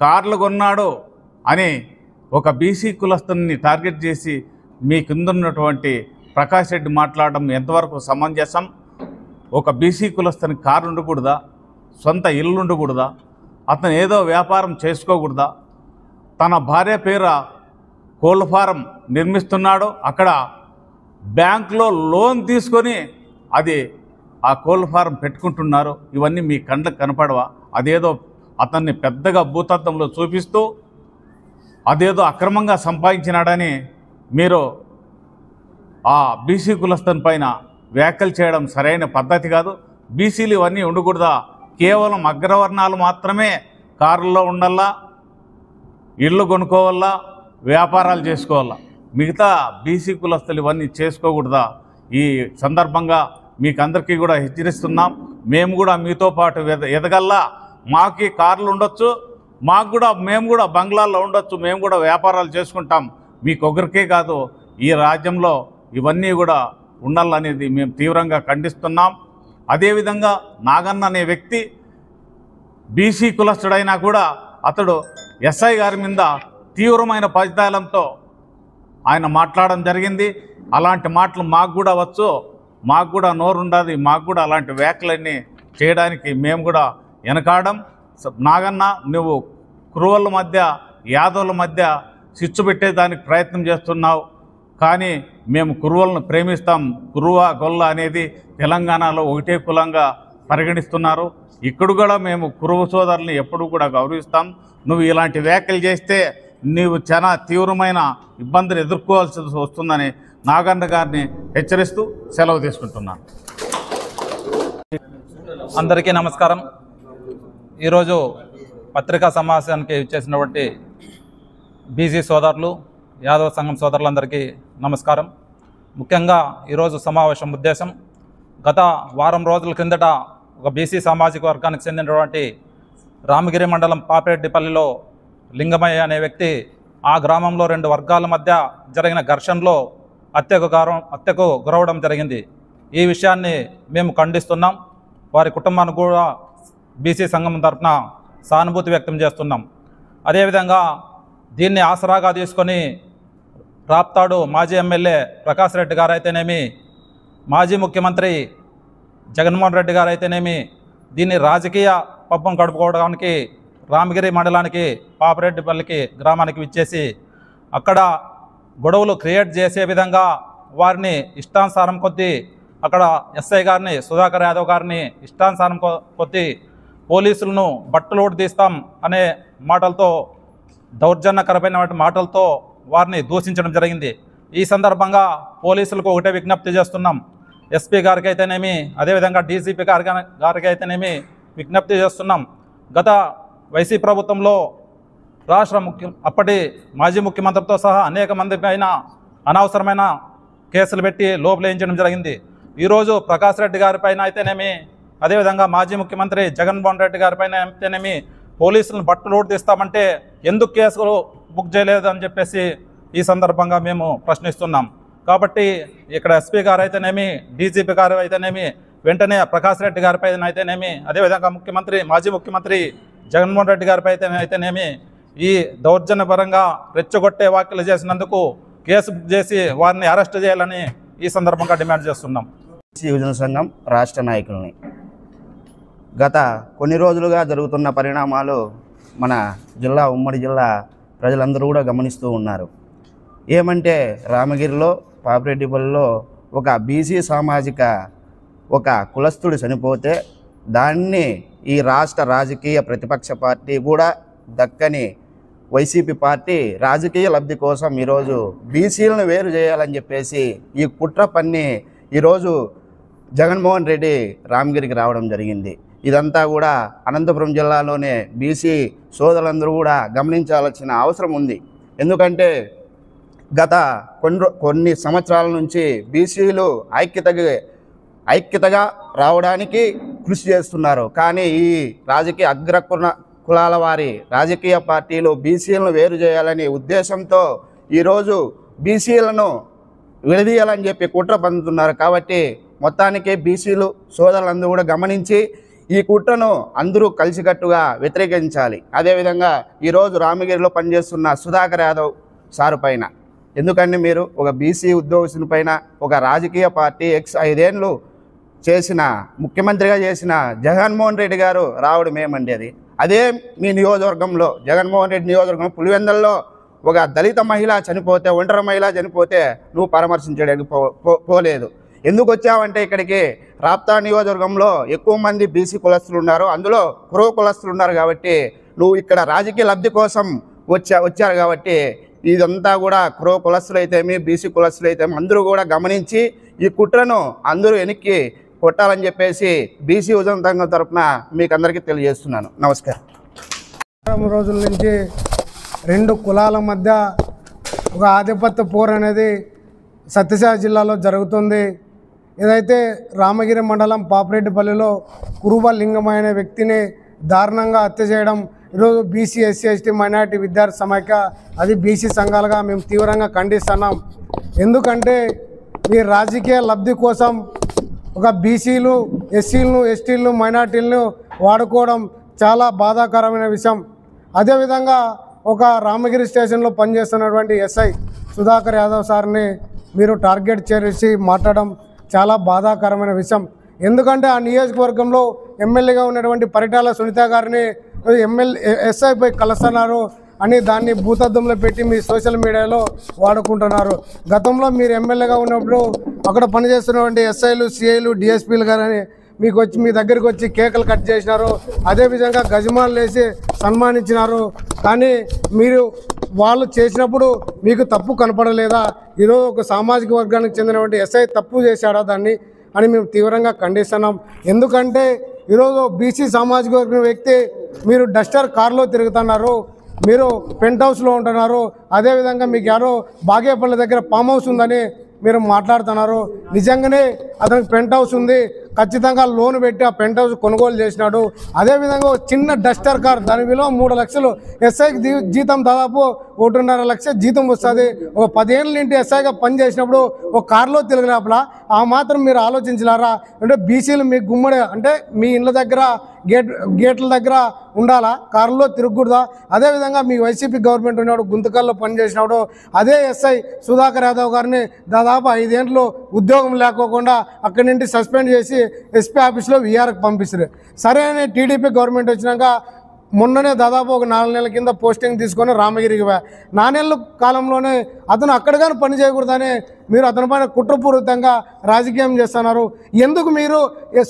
కార్లు కొన్నాడు అని ఒక బీసీ కులస్తుని టార్గెట్ చేసి మీ కిందున్నటువంటి ప్రకాష్ రెడ్డి మాట్లాడడం ఎంతవరకు సమంజసం? ఒక బీసీ కులస్తుని కారు ఉండకూడదా? సొంత ఇల్లు ఉండకూడదా? అతను ఏదో వ్యాపారం చేసుకోకూడదా? తన భార్య పేర కోళ్ళ ఫారం నిర్మిస్తున్నాడు, అక్కడ బ్యాంకులో లోన్ తీసుకొని అది ఆ కోళ్ళ ఫారం పెట్టుకుంటున్నారు. ఇవన్నీ మీ కండ్లకు కనపడవా? అదేదో అతన్ని పెద్దగా భూతత్వంలో చూపిస్తూ అదేదో అక్రమంగా సంపాదించినాడని మీరు ఆ బీసీ కులస్తుని పైన వ్యాఖ్యలు చేయడం సరైన పద్ధతి కాదు. బీసీలు ఇవన్నీ ఉండకూడదా? కేవలం అగ్రవర్ణాలు మాత్రమే కారుల్లో ఉండాలా, ఇళ్ళు కొనుక్కోవాలా, వ్యాపారాలు చేసుకోవాలా, మిగతా బీసీ కులస్తులు ఇవన్నీ చేసుకోకూడదా? ఈ సందర్భంగా మీకు అందరికీ కూడా హెచ్చరిస్తున్నాం. మేము కూడా మీతో పాటు ఎదగల్లా. మాకు కార్లు ఉండొచ్చు, మేము కూడా బంగ్లాల్లో ఉండొచ్చు, మేము కూడా వ్యాపారాలు చేసుకుంటాం. మీకు ఒకరికే కాదు, ఈ రాజ్యంలో ఇవన్నీ కూడా ఉండాలనేది మేము తీవ్రంగా ఖండిస్తున్నాం. అదేవిధంగా నాగన్న అనే వ్యక్తి బీసీ కులస్తుడైనా కూడా అతడు ఎస్ఐ గారి మీద తీవ్రమైన పదజాలంతో ఆయన మాట్లాడడం జరిగింది. అలాంటి మాటలు మాకు కూడా వచ్చు, మాకు కూడా నోరుండదు, మాకు కూడా అలాంటి వ్యాఖ్యలన్నీ చేయడానికి మేము కూడా వెనకాడం. నాగన్న, నువ్వు కురువల మధ్య యాదవుల మధ్య చిచ్చు పెట్టేదానికి ప్రయత్నం చేస్తున్నావు, కానీ మేము కురువలను ప్రేమిస్తాం. కురువ గొల్ల అనేది తెలంగాణలో ఒకటే కులంగా పరిగణిస్తున్నారు. ఇక్కడ కూడా మేము కురువ సోదరుల్ని ఎప్పుడూ కూడా గౌరవిస్తాం. నువ్వు ఇలాంటి వ్యాఖ్యలు చేస్తే నీవు చాలా తీవ్రమైన ఇబ్బందులు ఎదుర్కోవాల్సి వస్తుందని నాగన్న గారిని హెచ్చరిస్తూ సెలవు తీసుకుంటున్నాను. అందరికీ నమస్కారం. ఈరోజు పత్రికా సమావేశానికి ఇచ్చేసినటువంటి బీసీ సోదరులు, యాదవ సంఘం సోదరులందరికీ నమస్కారం. ముఖ్యంగా ఈరోజు సమావేశం ఉద్దేశం, గత వారం రోజుల కిందట ఒక బీసీ సామాజిక వర్గానికి చెందినటువంటి రామగిరి మండలం పాపిరెడ్డిపల్లిలో లింగమయ్య అనే వ్యక్తి ఆ గ్రామంలో 2 వర్గాల మధ్య జరిగిన ఘర్షణలో హత్యకు గురవడం జరిగింది. ఈ విషయాన్ని మేము ఖండిస్తున్నాం. వారి కుటుంబానికి కూడా బీసీ సంఘం తరఫున సానుభూతి వ్యక్తం చేస్తున్నాం. అదేవిధంగా దీన్ని ఆసరాగా తీసుకొని రాప్తాడు మాజీ ఎమ్మెల్యే ప్రకాష్ రెడ్డి గారు అయితేనేమి, మాజీ ముఖ్యమంత్రి జగన్మోహన్ రెడ్డి గారు అయితేనేమి దీన్ని రాజకీయ పబ్బం గడుపుకోవడానికి రామగిరి మండలానికి పాపిరెడ్డిపల్లికి గ్రామానికి విచ్చేసి అక్కడ గొడవలు క్రియేట్ చేసే విధంగా వారిని ఇష్టానుసారం కొద్దీ అక్కడ ఎస్ఐ గారిని, సుధాకర్ యాదవ్ గారిని ఇష్టానుసారం కొద్దీ పోలీసులను బట్టలోడు తీస్తాం అనే మాటలతో, దౌర్జన్యకరమైన మాటలతో వారిని దూషించడం జరిగింది. ఈ సందర్భంగా పోలీసులకు ఒకటే విజ్ఞప్తి చేస్తున్నాం. ఎస్పీ గారికి అయితేనేమి, అదేవిధంగా డీసీపీ గారికి అయితేనేమి విజ్ఞప్తి చేస్తున్నాం. గత వైసీ ప్రభుత్వంలో అప్పటి మాజీ ముఖ్యమంత్రితో సహా అనేక మంది పైన అనవసరమైన కేసులు పెట్టి లోపలేయించడం జరిగింది. ఈరోజు ప్రకాష్ రెడ్డి గారి పైన అయితేనేమి, అదేవిధంగా మాజీ ముఖ్యమంత్రి జగన్మోహన్ రెడ్డి గారి పైన అయితేనేమి పోలీసులను బట్టలోడు తీస్తామంటే ఎందుకు కేసులు బుక్ చేయలేదు అని చెప్పేసి ఈ సందర్భంగా మేము ప్రశ్నిస్తున్నాం. కాబట్టి ఇక్కడ ఎస్పీ గారు అయితేనేమి, డీజీపీ గారు అయితేనేమి వెంటనే ప్రకాష్ రెడ్డి గారిపై అయితేనేమి, అదేవిధంగా మాజీ ముఖ్యమంత్రి జగన్మోహన్ రెడ్డి గారిపై అయితేనేమి ఈ దౌర్జన్యపరంగా రెచ్చగొట్టే వ్యాఖ్యలు చేసినందుకు కేసు బుక్ చేసి వారిని అరెస్ట్ చేయాలని ఈ సందర్భంగా డిమాండ్ చేస్తున్నాం. యువజన సంఘం రాష్ట్ర నాయకుల్ని గత కొన్ని రోజులుగా జరుగుతున్న పరిణామాలు మన జిల్లా, ఉమ్మడి జిల్లా ప్రజలందరూ కూడా గమనిస్తూ ఉన్నారు. ఏమంటే రామగిరిలో, పాపిరెడ్డిపల్లిలో ఒక బీసీ సామాజిక ఒక కులస్తుడు చనిపోతే దాన్ని ఈ రాష్ట్ర రాజకీయ ప్రతిపక్ష పార్టీ కూడా దక్కని వైసీపీ పార్టీ రాజకీయ లబ్ధి కోసం ఈరోజు బీసీలను వేరు చేయాలని చెప్పేసి ఈ కుట్ర పన్ని ఈరోజు జగన్మోహన్ రెడ్డి రామగిరికి రావడం జరిగింది. ఇదంతా కూడా అనంతపురం జిల్లాలోనే బీసీ సోదరులందరూ కూడా గమనించాల్సిన అవసరం ఉంది. ఎందుకంటే గత కొన్ని సంవత్సరాల నుంచి బీసీలు ఐక్యతగా రావడానికి కృషి చేస్తున్నారు. కానీ ఈ రాజకీయ కులాల వారి రాజకీయ పార్టీలు బీసీలను వేరు చేయాలనే ఉద్దేశంతో ఈరోజు బీసీలను విడదీయాలని చెప్పి కుట్ర పన్నుతున్నారు. కాబట్టి మొత్తానికి బీసీలు సోదరులందరూ కూడా గమనించి ఈ కుట్రను అందరూ కలిసికట్టుగా వ్యతిరేకించాలి. అదేవిధంగా ఈరోజు రామగిరిలో పనిచేస్తున్న సుధాకర్ యాదవ్ సారు పైన ఎందుకంటే మీరు ఒక బీసీ ఉద్యోగస్తుని పైన ఒక రాజకీయ పార్టీ 5 ఏళ్ళు చేసిన ముఖ్యమంత్రిగా చేసిన జగన్మోహన్ రెడ్డి గారు రావడం ఏమండి అదే మీ నియోజకవర్గంలో జగన్మోహన్ రెడ్డి నియోజకవర్గంలో పులివెందల్లో ఒక దళిత మహిళ చనిపోతే ఒంటరి మహిళ చనిపోతే నువ్వు పరామర్శించడానికి పోలేదు. ఎందుకు వచ్చావంటే ఇక్కడికి రాప్తా నియోజకవర్గంలో ఎక్కువ మంది బీసీ కులస్తులు ఉన్నారు, అందులో కురవ కులస్తులు ఉన్నారు. కాబట్టి నువ్వు ఇక్కడ రాజకీయ లబ్ధి కోసం వచ్చారు. కాబట్టి ఇదంతా కూడా కురవ కులస్తులు అయితేమి బీసీ కులస్తులు అయితేమి అందరూ కూడా గమనించి ఈ కుట్రను అందరూ వెనక్కి కొట్టాలని చెప్పేసి బీసీ ఉద్యమ సంఘం తరఫున మీకు అందరికీ తెలియజేస్తున్నాను. నమస్కారం. రోజుల నుంచి 2 కులాల మధ్య ఒక ఆధిపత్య పోరు అనేది సత్యసాయి జిల్లాలో జరుగుతుంది. ఏదైతే రామగిరి మండలం పాపిరెడ్డిపల్లిలో కురుబ లింగం అనే వ్యక్తిని దారుణంగా హత్య చేయడం ఈరోజు బీసీ ఎస్సీ ఎస్టీ మైనారిటీ విద్యార్థి సమైక్య అది బీసీ సంఘాలుగా మేము తీవ్రంగా ఖండిస్తున్నాం. ఎందుకంటే ఈ రాజకీయ లబ్ధి కోసం ఒక బీసీలు ఎస్సీలను ఎస్టీలను మైనార్టీలను వాడుకోవడం చాలా బాధాకరమైన విషయం. అదేవిధంగా ఒక రామగిరి స్టేషన్లో పనిచేస్తున్నటువంటి ఎస్ఐ సుధాకర్ యాదవ్ సార్ని మీరు టార్గెట్ చేసి మాట్లాడడం చాలా బాధాకరమైన విషయం. ఎందుకంటే ఆ నియోజకవర్గంలో ఎమ్మెల్యేగా ఉన్నటువంటి పరిటాల సునీత గారిని ఎస్ఐపై కలుస్తున్నారు అని దాన్ని భూతద్దంలో పెట్టి మీ సోషల్ మీడియాలో వాడుకుంటున్నారు. గతంలో మీరు ఎమ్మెల్యేగా ఉన్నప్పుడు అక్కడ పనిచేస్తున్నటువంటి ఎస్ఐలు సిఐలు డిఎస్పీలు గారని మీకు వచ్చి మీ దగ్గరికి వచ్చి కేకలు కట్ చేసినారు, అదేవిధంగా గజమాలు వేసి సన్మానించినారు. కానీ మీరు వాళ్ళు చేసినప్పుడు మీకు తప్పు కనపడలేదా? ఈరోజు ఒక సామాజిక వర్గానికి చెందినటువంటి ఎస్ఐ తప్పు చేశాడా దాన్ని అని మేము తీవ్రంగా ఖండిస్తున్నాం. ఎందుకంటే ఈరోజు బీసీ సామాజిక వర్గం వ్యక్తి మీరు డస్టర్ కారులో తిరుగుతున్నారు, మీరు పెంట్ హౌస్లో ఉంటున్నారు, అదేవిధంగా మీకు ఎవరో బాగేపల్లి దగ్గర ఫామ్ హౌస్ ఉందని మీరు మాట్లాడుతున్నారు. నిజంగానే అతనికి పెంట్ హౌస్ ఉంది, ఖచ్చితంగా లోన్ పెట్టి ఆ పెంట్ హౌస్ కొనుగోలు చేసినాడు. అదేవిధంగా చిన్న డస్టర్ కార్ దాని విలువ 3 లక్షలు, ఎస్ఐకి జీతం దాదాపు 1.5 లక్ష జీతం వస్తుంది. ఒక 10 ఏళ్ళ నుండి ఎస్ఐగా పనిచేసినప్పుడు ఒక కారులో తిరిగినప్పుడ ఆ మాత్రం మీరు ఆలోచించలేరా? అంటే బీసీలు మీ గుమ్మడి అంటే మీ ఇళ్ళ దగ్గర గేట్ల దగ్గర ఉండాలా, కారులో తిరగకూడదా? అదేవిధంగా మీ వైసీపీ గవర్నమెంట్ ఉన్నాడు గుంతకల్లో పనిచేసినాడు అదే ఎస్ఐ సుధాకర్ యాదవ్ గారిని దాదాపు 5 ఏళ్ళు ఉద్యోగం లేకోకుండా అక్కడి నుండి సస్పెండ్ చేసి ఎస్పీ ఆఫీస్లో విఆర్కి పంపిస్తారు. సరే అని టీడీపీ గవర్నమెంట్ వచ్చినాక మొన్ననే దాదాపు ఒక 4 నెలల కింద పోస్టింగ్ తీసుకొని రామగిరికి 4 నెలల కాలంలోనే అతను అక్కడ కానీ పని చేయకూడదని మీరు అతని పైన కుట్రపూరితంగా రాజకీయం చేస్తున్నారు. ఎందుకు మీరు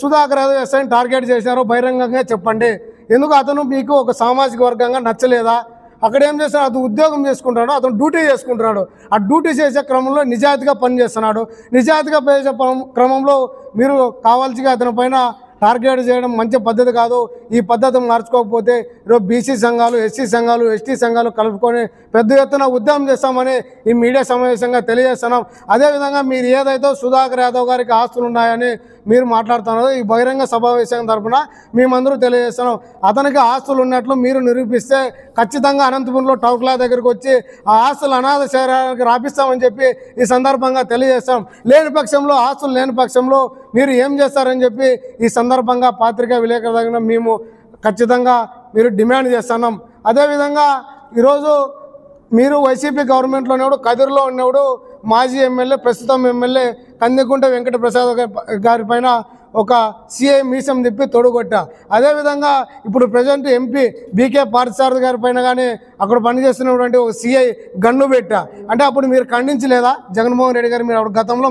సుధాకర్ యాదవ్ ఎస్ఐని టార్గెట్ చేశారో బహిరంగంగా చెప్పండి. ఎందుకు అతను మీకు ఒక సామాజిక వర్గంగా నచ్చలేదా? అక్కడ ఏం చేస్తాడు? అతను ఉద్యోగం చేసుకుంటాడు, అతను డ్యూటీ చేసుకుంటున్నాడు. ఆ డ్యూటీ చేసే క్రమంలో నిజాయితీగా పనిచేస్తున్నాడు. నిజాయితీగా చేసే క్రమంలో మీరు కావాల్సిగా అతని పైన టార్గెట్ చేయడం మంచి పద్ధతి కాదు. ఈ పద్ధతి మార్చుకోకపోతే ఈరోజు బీసీ సంఘాలు ఎస్సీ సంఘాలు ఎస్టీ సంఘాలు కలుపుకొని పెద్ద ఎత్తున ఉద్యమం చేస్తామని ఈ మీడియా సమావేశంగా తెలియజేస్తున్నాం. అదేవిధంగా మీరు ఏదైతే సుధాకర్ యాదవ్ గారికి ఆస్తులు ఉన్నాయని మీరు మాట్లాడుతున్నారో ఈ బహిరంగ సమావేశం తరఫున మేమందరూ తెలియజేస్తున్నాం. అతనికి ఆస్తులు ఉన్నట్లు మీరు నిరూపిస్తే ఖచ్చితంగా అనంతపురంలో టౌక్లా దగ్గరికి వచ్చి ఆ ఆస్తులు అనాథ శరీరానికి రాపిస్తామని చెప్పి ఈ సందర్భంగా తెలియజేస్తాం. లేని పక్షంలో ఆస్తులు లేని పక్షంలో మీరు ఏం చేస్తారని చెప్పి ఈ సందర్భంగా పాత్రికా విలేకరుల దగ్గర మేము ఖచ్చితంగా మీరు డిమాండ్ చేస్తున్నాం. అదేవిధంగా ఈరోజు మీరు వైసీపీ గవర్నమెంట్లో ఉన్నప్పుడు కదిరిలో ఉన్నప్పుడు మాజీ ఎమ్మెల్యే ప్రస్తుతం ఎమ్మెల్యే కందికుంట వెంకట ప్రసాద్ గారి పైన ఒక సిఐ మీసం తిప్పి తొడుగొట్టా. అదేవిధంగా ఇప్పుడు ప్రజెంట్ ఎంపీ బీకే పార్థసారథి గారి పైన కానీ అక్కడ పనిచేస్తున్నటువంటి ఒక సిఐ గన్ను పెట్టా. అంటే అప్పుడు మీరు ఖండించలేదా? జగన్మోహన్ రెడ్డి గారు మీరు అప్పుడు గతంలో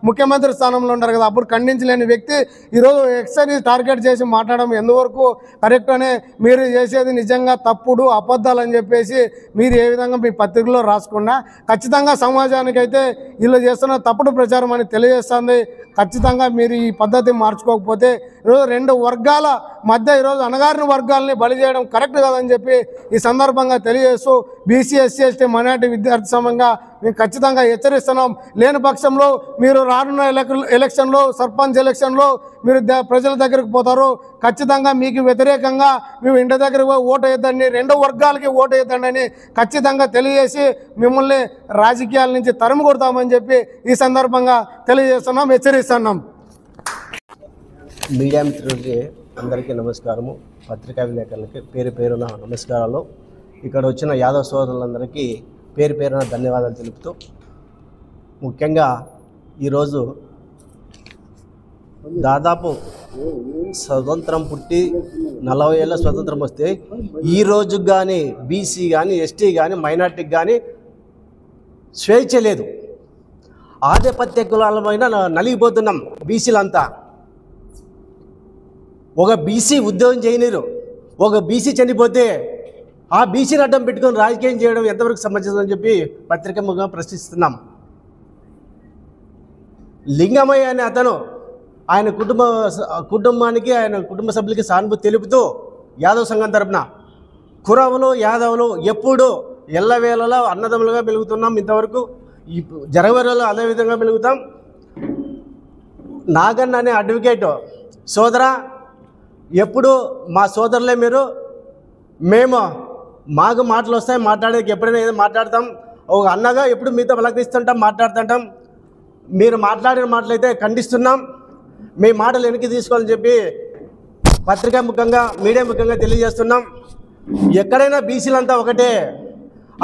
ముఖ్యమంత్రి స్థానంలో ఉన్నారు కదా, అప్పుడు ఖండించలేని వ్యక్తి ఈరోజు ఎక్సైజ్ టార్గెట్ చేసి మాట్లాడడం ఎంతవరకు కరెక్ట్ అనే మీరు చేసేది నిజంగా తప్పుడు అబద్ధాలు అని చెప్పేసి మీరు ఏ విధంగా మీ పత్రికలో రాసుకున్నా ఖచ్చితంగా సమాజానికైతే వీళ్ళు చేస్తున్న తప్పుడు ప్రచారం అని తెలియజేస్తుంది. ఖచ్చితంగా మీరు ఈ పద్ధతి మార్చుకోకపోతే ఈరోజు రెండు వర్గాల మధ్య ఈరోజు అణగారిన వర్గాలని బలి చేయడం కరెక్ట్ కాదని చెప్పి ఈ సందర్భంగా తెలియజేస్తూ బీసీ ఎస్సీ ఎస్టీ మైనార్టీ విద్యార్థి సంఘంగా మేము ఖచ్చితంగా హెచ్చరిస్తున్నాం. లేని పక్షంలో మీరు రానున్న ఎలక్షన్లో సర్పంచ్ ఎలక్షన్లో మీరు ప్రజల దగ్గరికి పోతారు. ఖచ్చితంగా మీకు వ్యతిరేకంగా మేము ఇంటి దగ్గరికి ఓటు వేద్దండి, రెండు వర్గాలకి ఓటు వేద్దండి అని ఖచ్చితంగా తెలియజేసి మిమ్మల్ని రాజకీయాల నుంచి తరిమి కొడతామని చెప్పి ఈ సందర్భంగా తెలియజేస్తున్నాం, హెచ్చరిస్తున్నాం. మీడియా మిత్రులకి అందరికీ నమస్కారము. పత్రికా విలేకరులకి పేరు పేరున నమస్కారాలు. ఇక్కడ వచ్చిన యాదవ్ సోదరులందరికీ పేరు పేరున ధన్యవాదాలు తెలుపుతూ, ముఖ్యంగా ఈరోజు దాదాపు స్వతంత్రం పుట్టి 40 ఏళ్ళ స్వతంత్రం వస్తే ఈ రోజుకి కానీ బీసీ కానీ ఎస్టీ కానీ మైనార్టీకి కానీ స్వేచ్ఛ లేదు. ఆధిపత్య కులాలమైన నలిగిపోతున్నాం బీసీలంతా. ఒక బీసీ ఉద్యోగం చేయనిరు, ఒక బీసీ చనిపోతే ఆ బీసీని అడ్డం పెట్టుకొని రాజకీయం చేయడం ఎంతవరకు సమంజసమని చెప్పి పత్రికముగా ప్రశ్నిస్తున్నాం. లింగమయ్య అనే అతను ఆయన కుటుంబానికి ఆయన కుటుంబ సభ్యులకి సానుభూతి తెలుపుతూ యాదవ్ సంఘం తరపున కురవులు యాదవులు ఎప్పుడూ ఎల్లవేళలా అన్నదమ్ములుగా మెలుగుతున్నాం. ఇంతవరకు జరగవేళలో అదేవిధంగా మెలుగుతాం. నాగన్న అనే అడ్వకేట్ సోదరా, ఎప్పుడు మా సోదరులే మీరు, మేము మాకు మాటలు వస్తాయి, మాట్లాడేకి ఎప్పుడైనా ఏదో మాట్లాడతాం. ఒక అన్నగా ఎప్పుడు మీతో పలకరిస్తుంటాం, మాట్లాడుతుంటాం. మీరు మాట్లాడిన మాటలైతే ఖండిస్తున్నాం. మీ మాటలు వెనక్కి తీసుకోవాలని చెప్పి పత్రికా ముఖంగా మీడియా ముఖంగా తెలియజేస్తున్నాం. ఎక్కడైనా బీసీలంతా ఒకటే,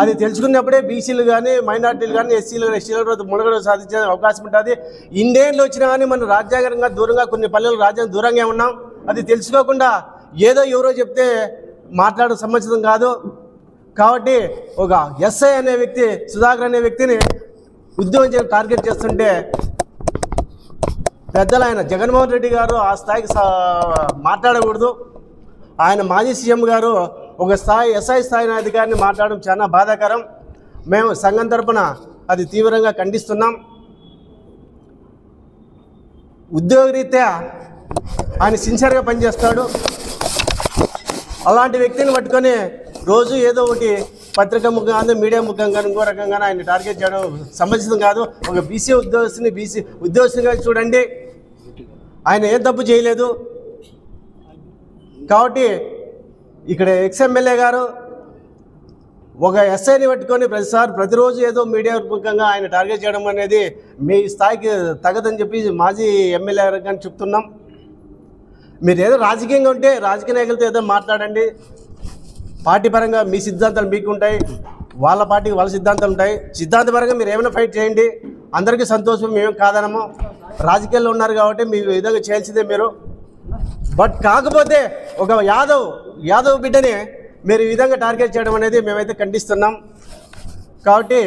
అది తెలుసుకున్నప్పుడే బీసీలు కానీ మైనార్టీలు కానీ ఎస్సీలు మునగడ సాధించే అవకాశం ఉంటుంది. ఇండియన్లు వచ్చినా కానీ మనం రాజ్యాంగంగా దూరంగా కొన్ని పల్లెలు రాజ్యాంగం దూరంగా ఉన్నాం. అది తెలుసుకోకుండా ఏదో ఎవరో చెప్తే మాట్లాడడం సమంజసం కాదు. కాబట్టి ఒక ఎస్ఐ అనే వ్యక్తి సుధాకర్ అనే వ్యక్తిని ఉద్యోగం చేసి టార్గెట్ చేస్తుంటే పెద్దలు ఆయన జగన్మోహన్ రెడ్డి గారు ఆ స్థాయికి మాట్లాడకూడదు. ఆయన మాజీ సీఎం గారు ఒక స్థాయి ఎస్ఐ స్థాయి అధికారిని మాట్లాడడం చాలా బాధాకరం. మేము సంఘం తరపున అది తీవ్రంగా ఖండిస్తున్నాం. ఉద్యోగరీత్యా ఆయన సిన్సియర్గా పనిచేస్తాడు. అలాంటి వ్యక్తిని పట్టుకొని రోజు ఏదో ఒకటి పత్రికా ముఖంగా మీడియా ముఖంగా ఇంకో రకంగా ఆయన టార్గెట్ చేయడం సమంజసం కాదు. ఒక బీసీ ఉద్యోగస్తునిగా చూడండి, ఆయన ఏం తప్పు చేయలేదు. కాబట్టి ఇక్కడ ఎక్స్ఎమ్మెల్యే గారు ఒక ఎస్ఐని పట్టుకొని ప్రతిరోజు ఏదో మీడియా ముఖంగా ఆయన టార్గెట్ చేయడం అనేది మీ స్థాయికి తగదని చెప్పి మాజీ ఎమ్మెల్యే గారు కానీ చెప్తున్నాం. మీరు ఏదో రాజకీయంగా ఉంటే రాజకీయ నాయకులతో ఏదో మాట్లాడండి. పార్టీ పరంగా మీ సిద్ధాంతాలు మీకు ఉంటాయి, వాళ్ళ పార్టీకి వాళ్ళ సిద్ధాంతాలు ఉంటాయి. సిద్ధాంతపరంగా మీరు ఏమైనా ఫైట్ చేయండి, అందరికీ సంతోషం, మేము కాదనము. రాజకీయాల్లో ఉన్నారు కాబట్టి మీ విధంగా చేయాల్సిందే మీరు. బట్ కాకపోతే ఒక యాదవ్ బిడ్డని మీరు ఈ విధంగా టార్గెట్ చేయడం అనేది మేమైతే ఖండిస్తున్నాం. కాబట్టి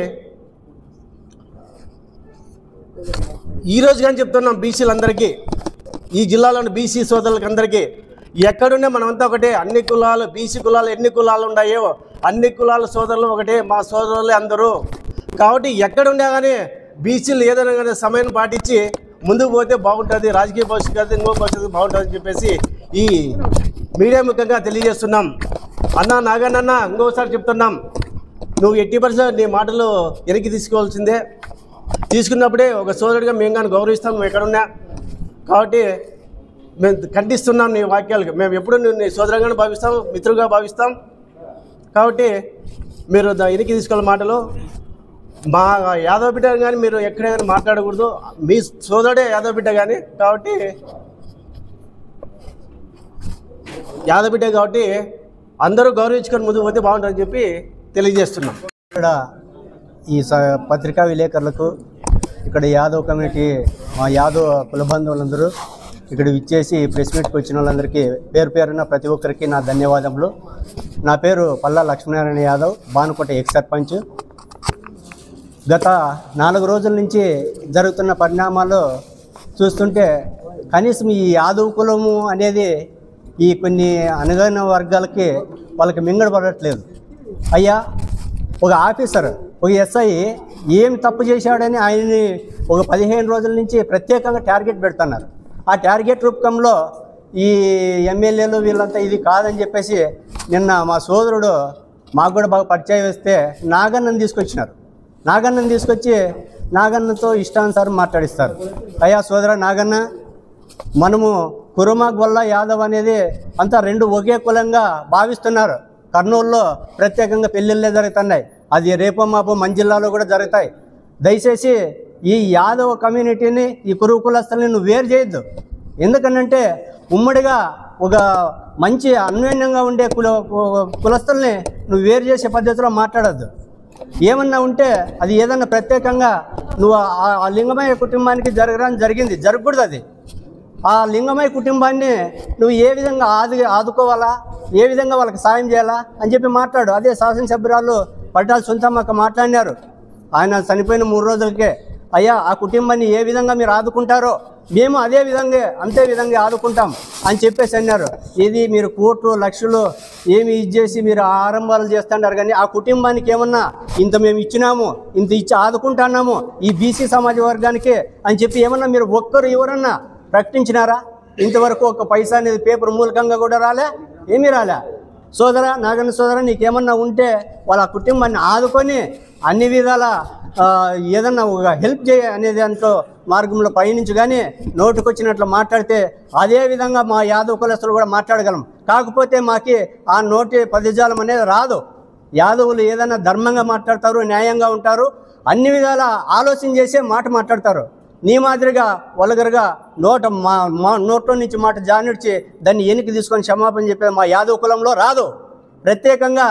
ఈరోజు కానీ చెప్తున్నాం బీసీలందరికీ, ఈ జిల్లాలోని బీసీ సోదరులకి అందరికీ, ఎక్కడున్నా మనమంతా ఒకటే. అన్ని కులాలు, బీసీ కులాలు ఎన్ని కులాలు ఉన్నాయో అన్ని కులాల సోదరులు ఒకటే, మా సోదరులే అందరూ. కాబట్టి ఎక్కడున్నా కానీ బీసీలు ఏదైనా కానీ సమయం పాటించి ముందుకు పోతే బాగుంటుంది, రాజకీయ భవిష్యత్తు ఇంకో భవిష్యత్తు బాగుంటుంది అని చెప్పేసి ఈ మీడియా ముఖంగా తెలియజేస్తున్నాం. అన్న నాగన్న, ఇంకోసారి చెప్తున్నాం, నువ్వు 80% నీ మాటలు వెనక్కి తీసుకోవాల్సిందే. తీసుకున్నప్పుడే ఒక సోదరుడిగా మేము కానీ గౌరవిస్తాం, నువ్వు ఎక్కడున్నా. కాబట్టి మేము ఖండిస్తున్నాం నీ వాక్యాలకు. మేము ఎప్పుడు నీ సోదరంగానే భావిస్తాం, మిత్రులుగా భావిస్తాం. కాబట్టి మీరు వెనక్కి తీసుకోవాలి మాటలు. మా యాదవ్ బిడ్డ కానీ మీరు ఎక్కడైనా మాట్లాడకూడదు, మీ సోదరుడే యాదవ్ బిడ్డ కానీ. కాబట్టి యాదవ్ బిడ్డ కాబట్టి అందరూ గౌరవించుకొని ముందుకు పోతే బాగుంటుందని చెప్పి తెలియజేస్తున్నాం. ఇక్కడ ఈ పత్రికా విలేకరులకు, ఇక్కడ యాదవ్ కమిటీ, మా యాదవ్ కుల బంధువులందరూ ఇక్కడ విచ్చేసి ప్రెస్ మీట్కి వచ్చిన వాళ్ళందరికీ పేరు పేరున ప్రతి ఒక్కరికి నా ధన్యవాదములు. నా పేరు పల్లా లక్ష్మీనారాయణ యాదవ్, బానుకోట ఎక్స్ సర్పంచ్. గత 4 రోజుల నుంచి జరుగుతున్న పరిణామాలు చూస్తుంటే కనీసం ఈ యాదవ్ కులము అనేది ఈ కొన్ని అనగాన వర్గాలకి వాళ్ళకి మింగడపడట్లేదు. అయ్యా, ఒక ఆఫీసర్, ఒక ఎస్ఐ ఏం తప్పు చేశాడని ఆయన్ని ఒక 15 రోజుల నుంచి ప్రత్యేకంగా టార్గెట్ పెడుతున్నారు. ఆ టార్గెట్ రూపకంలో ఈ ఎమ్మెల్యేలు వీళ్ళంతా ఇది కాదని చెప్పేసి నిన్న మా సోదరుడు మాకు కూడా బాగా పరిచయం వేస్తే నాగన్నని తీసుకొచ్చినారు. నాగన్నని తీసుకొచ్చి నాగన్నతో ఇష్టానుసారం మాట్లాడిస్తారు. అయ్యా సోదర నాగన్న, మనము కురుమ గొల్ల యాదవ్ అనేది అంతా రెండు ఒకే కులంగా భావిస్తున్నారు. కర్నూలులో ప్రత్యేకంగా పెళ్ళిళ్ళే జరుగుతున్నాయి, అది రేపో మాపో మన జిల్లాలో కూడా జరుగుతాయి. దయచేసి ఈ యాదవ కమ్యూనిటీని ఈ కురువు కులస్తుల్ని నువ్వు వేరు చేయొద్దు. ఎందుకనంటే ఉమ్మడిగా ఒక మంచి అన్యోన్యంగా ఉండే కులస్తుల్ని నువ్వు వేరు చేసే పద్ధతిలో మాట్లాడద్దు. ఏమన్నా ఉంటే అది ఏదన్నా ప్రత్యేకంగా నువ్వు ఆ లింగమయ్య కుటుంబానికి జరిగింది, జరగకూడదు. అది ఆ లింగమయ్య కుటుంబాన్ని నువ్వు ఏ విధంగా ఆదుకోవాలా, ఏ విధంగా వాళ్ళకి సాయం చేయాలా అని చెప్పి మాట్లాడు. అదే శాసనసభ్యురాలు పట్టాల సుంతమ్మక్క మాట్లాడినారు. ఆయన చనిపోయిన 3 రోజులకే, అయ్యా ఆ కుటుంబాన్ని ఏ విధంగా మీరు ఆదుకుంటారో మేము అంతే విధంగా ఆదుకుంటాం అని చెప్పేసి అన్నారు. ఇది మీరు కోట్లు లక్షలు ఏమి ఇచ్చేసి మీరు ఆరంభాలు చేస్తున్నారు, కానీ ఆ కుటుంబానికి ఏమన్నా ఇంత మేము ఇచ్చినాము, ఇంత ఇచ్చి ఆదుకుంటున్నాము ఈ బీసీ సమాజ వర్గానికి అని చెప్పి ఏమన్నా మీరు ఒక్కరు ఎవరన్నా ప్రకటించినారా? ఇంతవరకు ఒక పైసా అనేది పేపర్ మూలకంగా కూడా రాలే, ఏమీ రాలే. సోదరా నాగన్న సోదర, నీకేమన్నా ఉంటే వాళ్ళ కుటుంబాన్ని ఆదుకొని అన్ని విధాల ఏదన్నా ఒక హెల్ప్ చేయ అనే దాంట్లో మార్గంలో పయనించి, కానీ నోటుకొచ్చినట్లు మాట్లాడితే అదే విధంగా మా యాదవ కులస్తులు కూడా మాట్లాడగలం. కాకపోతే మాకి ఆ నోటి పదజాలం అనేది రాదు. యాదవులు ఏదైనా ధర్మంగా మాట్లాడతారు, న్యాయంగా ఉంటారు, అన్ని విధాల ఆలోచన చేసే మాట మాట్లాడతారు. నీ మాదిరిగా వలగరుగా నోట్లో నుంచి మాట జానిడ్చి దాన్ని ఎన్నికి తీసుకొని క్షమాపణ చెప్పే మా యాదవ కులంలో రాదు. ప్రత్యేకంగా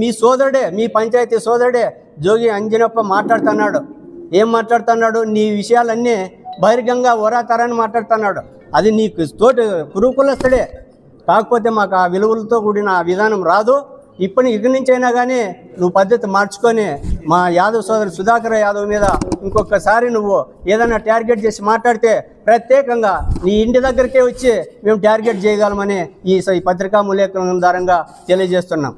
మీ సోదరుడే, మీ పంచాయతీ సోదరుడే జోగి అంజనప్ప మాట్లాడుతున్నాడు. ఏం మాట్లాడుతున్నాడు? నీ విషయాలన్నీ బహిర్గంగా వరాతరాన్ని మాట్లాడుతున్నాడు. అది నీకు తోటి కురుకులస్తుడే. కాకపోతే మాకు ఆ విలువలతో కూడిన విధానం రాదు. ఇక్కడి నుంచి అయినా కానీ నువ్వు పద్ధతి మార్చుకొని మా యాదవ్ సోదరు సుధాకర్ యాదవ్ మీద ఇంకొకసారి నువ్వు ఏదైనా టార్గెట్ చేసి మాట్లాడితే ప్రత్యేకంగా నీ ఇంటి దగ్గరికే వచ్చి మేము టార్గెట్ చేయగలమని ఈ పత్రికా మూల్యాంకనం ద్వారంగా తెలియజేస్తున్నాం.